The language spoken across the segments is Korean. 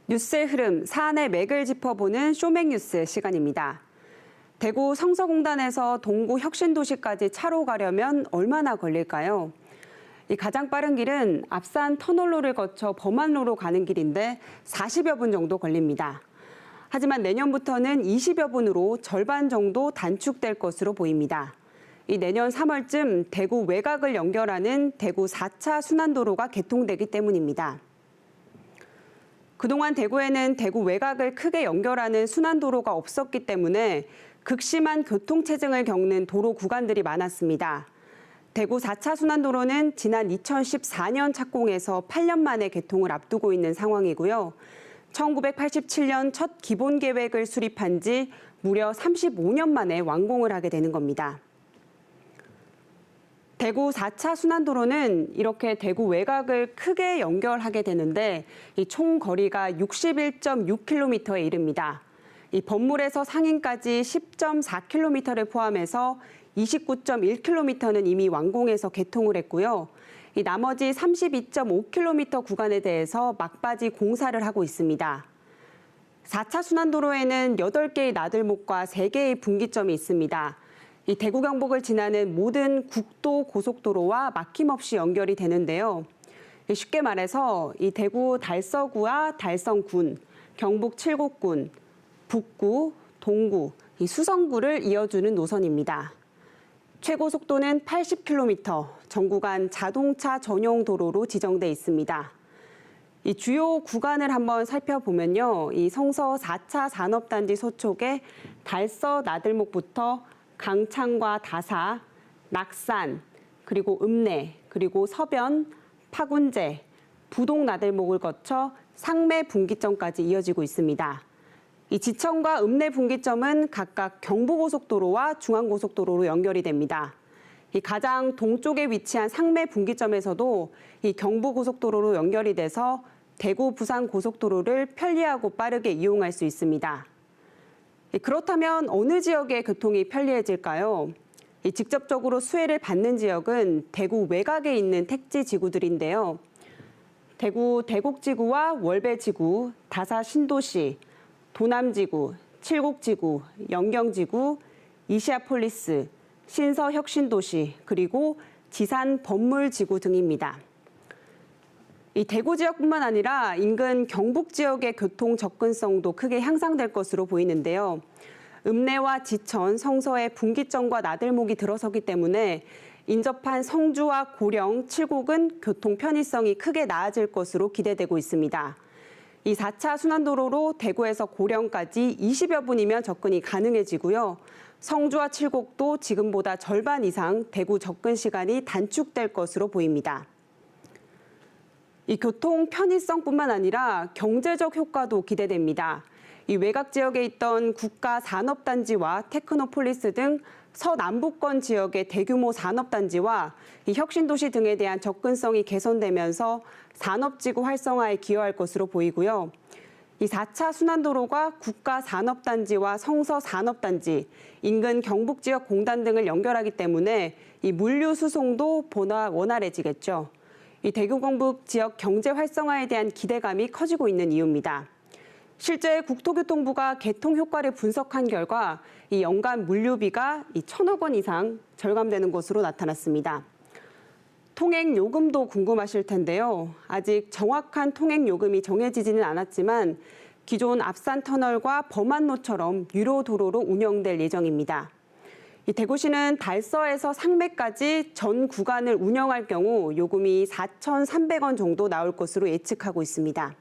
뉴스의 흐름, 사안의 맥을 짚어보는 쇼맥뉴스 시간입니다. 대구 성서공단에서 동구 혁신도시까지 차로 가려면 얼마나 걸릴까요? 가장 빠른 길은 앞산 터널로를 거쳐 범안로로 가는 길인데 40여 분 정도 걸립니다. 하지만 내년부터는 20여 분으로 절반 정도 단축될 것으로 보입니다. 내년 3월쯤 대구 외곽을 연결하는 대구 4차 순환도로가 개통되기 때문입니다. 그동안 대구에는 대구 외곽을 크게 연결하는 순환도로가 없었기 때문에 극심한 교통체증을 겪는 도로 구간들이 많았습니다. 대구 4차 순환도로는 지난 2014년 착공해서 8년 만에 개통을 앞두고 있는 상황이고요. 1987년 첫 기본계획을 수립한 지 무려 35년 만에 완공을 하게 되는 겁니다. 대구 4차 순환도로는 이렇게 대구 외곽을 크게 연결하게 되는데 총 거리가 61.6km에 이릅니다. 범물에서 상인까지 10.4km를 포함해서 29.1km는 이미 완공해서 개통을 했고요. 나머지 32.5km 구간에 대해서 막바지 공사를 하고 있습니다. 4차 순환도로에는 8개의 나들목과 3개의 분기점이 있습니다. 대구 경북을 지나는 모든 국도 고속도로와 막힘없이 연결이 되는데요. 쉽게 말해서 대구 달서구와 달성군, 경북 칠곡군, 북구, 동구, 수성구를 이어주는 노선입니다. 최고 속도는 80km, 전 구간 자동차 전용 도로로 지정돼 있습니다. 주요 구간을 한번 살펴보면요. 성서 4차 산업단지 서쪽의 달서 나들목부터 강창과 다사, 낙산, 그리고 읍내, 그리고 서변, 파군제, 부동 나들목을 거쳐 상매 분기점까지 이어지고 있습니다. 지천과 읍내 분기점은 각각 경부고속도로와 중앙고속도로로 연결이 됩니다. 가장 동쪽에 위치한 상매 분기점에서도 경부고속도로로 연결이 돼서 대구 부산 고속도로를 편리하고 빠르게 이용할 수 있습니다. 그렇다면 어느 지역의 교통이 편리해질까요? 직접적으로 수혜를 받는 지역은 대구 외곽에 있는 택지 지구들인데요. 대구 대곡지구와 월배지구, 다사 신도시, 도남지구, 칠곡지구, 영경지구, 이시아폴리스, 신서혁신도시, 그리고 지산 범물지구 등입니다. 대구 지역뿐만 아니라 인근 경북 지역의 교통 접근성도 크게 향상될 것으로 보이는데요. 읍내와 지천, 성서의 분기점과 나들목이 들어서기 때문에 인접한 성주와 고령, 칠곡은 교통 편의성이 크게 나아질 것으로 기대되고 있습니다. 4차 순환도로로 대구에서 고령까지 20여 분이면 접근이 가능해지고요. 성주와 칠곡도 지금보다 절반 이상 대구 접근 시간이 단축될 것으로 보입니다. 교통 편의성뿐만 아니라 경제적 효과도 기대됩니다. 외곽 지역에 있던 국가 산업단지와 테크노폴리스 등 서남부권 지역의 대규모 산업단지와 혁신도시 등에 대한 접근성이 개선되면서 산업지구 활성화에 기여할 것으로 보이고요. 4차 순환도로가 국가 산업단지와 성서 산업단지, 인근 경북 지역 공단 등을 연결하기 때문에 물류 수송도 보다 원활해지겠죠. 대구 경북 지역 경제 활성화에 대한 기대감이 커지고 있는 이유입니다. 실제 국토교통부가 개통 효과를 분석한 결과 연간 물류비가 1,000억 원 이상 절감되는 것으로 나타났습니다. 통행 요금도 궁금하실 텐데요. 아직 정확한 통행 요금이 정해지지는 않았지만 기존 앞산 터널과 범안로처럼 유료 도로로 운영될 예정입니다. 대구시는 달서에서 상매까지 전 구간을 운영할 경우 요금이 4,300원 정도 나올 것으로 예측하고 있습니다.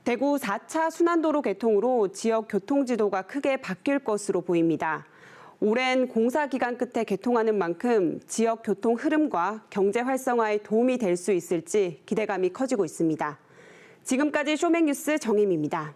대구 4차 순환도로 개통으로 지역 교통지도가 크게 바뀔 것으로 보입니다. 오랜 공사 기간 끝에 개통하는 만큼 지역 교통 흐름과 경제 활성화에 도움이 될 수 있을지 기대감이 커지고 있습니다. 지금까지 쇼맥뉴스 정임입니다.